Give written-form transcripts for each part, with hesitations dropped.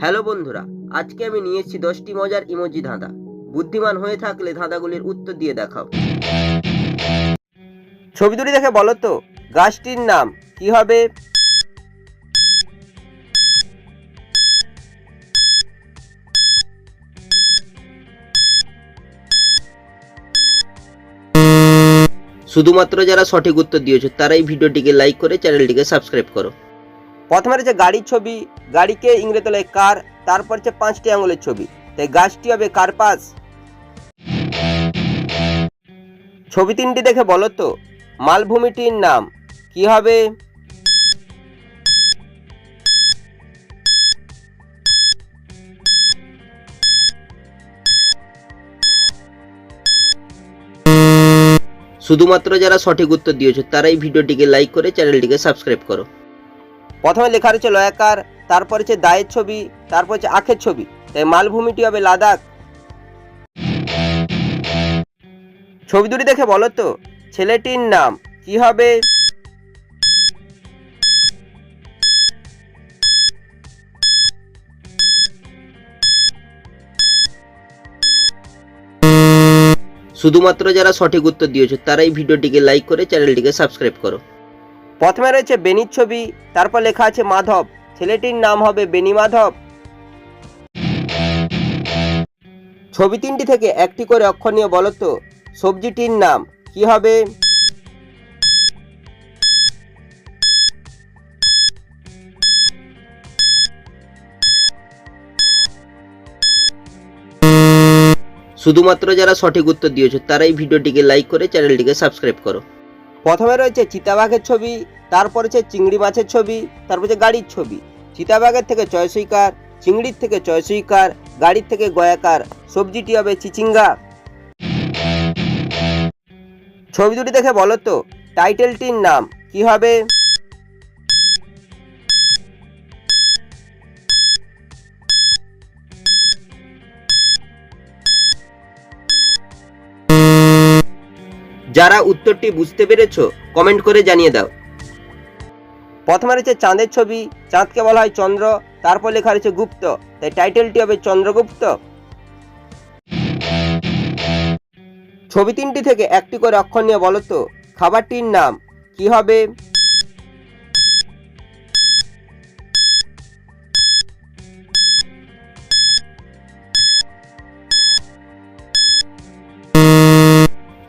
Hello বন্ধুরা, আজকে আমি নিয়ে এসেছি 10টি মজার ইমোজি ধাঁধা। বুদ্ধিমান হয়ে থাকলে ধাঁধাগুলির উত্তর দিয়ে দেখাও। ছবি দুটি দেখে বলো তো গাছটির নাম কি হবে? শুধুমাত্র যারা সঠিক উত্তর দিয়েছো তারাই ভিডিওটিকে লাইক করে চ্যানেলটিকে সাবস্ক্রাইব করো। প্রথমে রয়েছে গাড়ির ছবি, গাড়িকে ইংরেজি বলে কার, তারপর হচ্ছে 5টি আঙুলের ছবি, তাই গাছটি হবে কার্পাস। ছবি তিনটি দেখে বলো তো মালভূমিটির নাম কি হবে? শুধুমাত্র যারা সঠিক উত্তর দিয়েছো তারাই ভিডিওটিকে লাইক করে চ্যানেলটিকে সাবস্ক্রাইব করো। প্রথমে লেখা রয়েছে লয়াকার, তারপর হচ্ছে দায়ের ছবি, তারপর হচ্ছে আখের ছবি, তাই মালভূমিটি হবে লাদাখ। ছবি দুটি দেখে বলো তো ছেলেটির নাম কি হবে? শুধুমাত্র যারা সঠিক উত্তর দিয়েছো তারাই ভিডিওটিকে লাইক করে চ্যানেলটিকে সাবস্ক্রাইব করো। প্রথমে রয়েছে বেনির ছবি, তারপর লেখা আছে মাধব, ছেলেটির নাম হবে বেনি মাধব। ছবি তিনটি থেকে একটি করে অক্ষর নিয়ে বলো তো সবজিটির নাম কি হবে? শুধুমাত্র যারা সঠিক উত্তর দিয়েছো তারাই ভিডিওটিকে লাইক করে চ্যানেলটিকে সাবস্ক্রাইব করো। প্রথমে রয়েছে চিতাবাঘের ছবি, তারপর হচ্ছে চিংড়ি মাছের ছবি, তারপর হচ্ছে গাড়ির ছবি। চিতাবাঘের থেকে চয়সইকার, চিংড়ির থেকে চয়সইকার, গাড়ির থেকে গয়াকার, সবজিটি হবে চিচিঙ্গা। ছবি দুটি দেখে বলো তো টাইটেলটির নাম কি হবে? যারা উত্তরটি বুঝতে পেরেছো কমেন্ট করে জানিয়ে দাও। প্রথমে রয়েছে চাঁদের ছবি, চাঁদকে বলা হয় চন্দ্র, তারপর লেখা রয়েছে গুপ্ত, তাই টাইটেলটি হবে চন্দ্রগুপ্ত। ছবি তিনটি থেকে একটি করে অক্ষর নিয়ে বলো তো খাবারটির নাম কি হবে?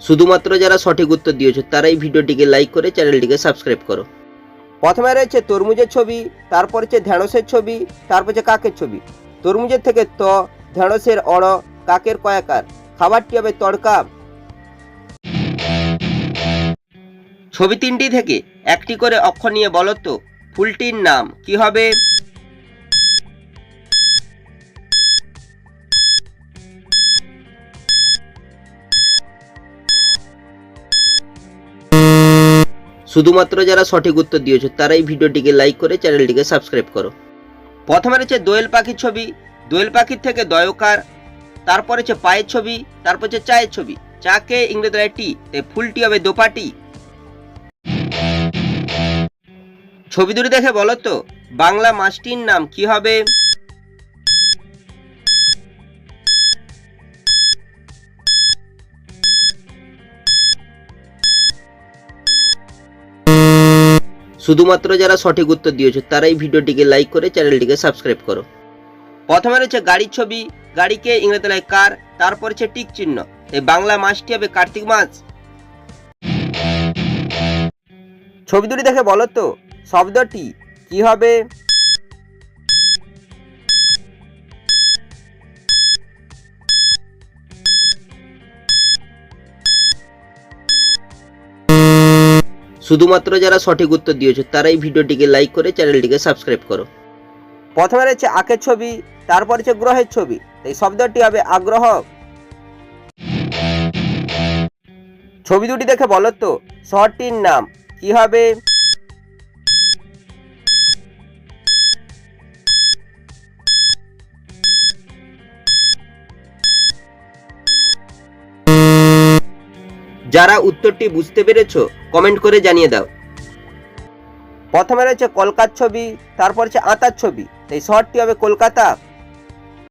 শুধুমাত্র যারা সঠিক উত্তর দিয়েছো তারাই ভিডিওটিকে লাইক করে চ্যানেলটিকে সাবস্ক্রাইব করো। প্রথমে রয়েছে তরমুজের ছবি, তারপর হচ্ছে ঢেঁড়সের ছবি, তারপর হচ্ছে কাকের ছবি। তরমুজের থেকে ত, ঢেঁড়সের অড়, কাকের কয়াকার, খাবারটি হবে তড়কা। ছবি তিনটি থেকে একটি করে অক্ষর নিয়ে বলো তো ফুলটির নাম কি হবে? শুধুমাত্র যারা সঠিক উত্তর দিয়েছো তারাই ভিডিওটিকে লাইক করে চ্যানেলটিকে সাবস্ক্রাইব করো। প্রথমে রয়েছে দোয়েল পাখির ছবি, দোয়েল পাখির থেকে দয়কার, তারপর হচ্ছে পায়ের ছবি, তারপর হচ্ছে চায়ের ছবি, চাকে ইংরেজি টি, তাই ফুলটি হবে দোপাটি। ছবি দুটি দেখে বলো তো বাংলা মাছটির নাম কি হবে? শুধুমাত্র যারা সঠিক উত্তর দিয়েছো তারাই ভিডিওটিকে লাইক করে চ্যানেলটিকে সাবস্ক্রাইব করো। প্রথমে রয়েছে গাড়ির ছবি, গাড়িকে ইংরেজি বলে কার, তারপর হচ্ছে টিক চিহ্ন, এই বাংলা মাসটি হবে কার্তিক মাস। ছবি দুটি দেখে বলো তো শব্দটি কি হবে? শুধুমাত্র যারা সঠিক উত্তর দিয়েছো তারাই ভিডিওটিকে লাইক করে চ্যানেলটিকে সাবস্ক্রাইব করো। প্রথমে রয়েছে আখের ছবি, তারপর হচ্ছে গ্রহের ছবি, এই শব্দটি হবে আগ্রহ। ছবি দুটি দেখে বলো তো শহরটির নাম কি হবে? যারা উত্তরটি বুঝতে পেরেছো কমেন্ট করে জানিয়ে দাও। প্রথমে রয়েছে কলকার ছবি, তারপর হচ্ছে আতার ছবি, এই শহরটি হবে কলকাতা।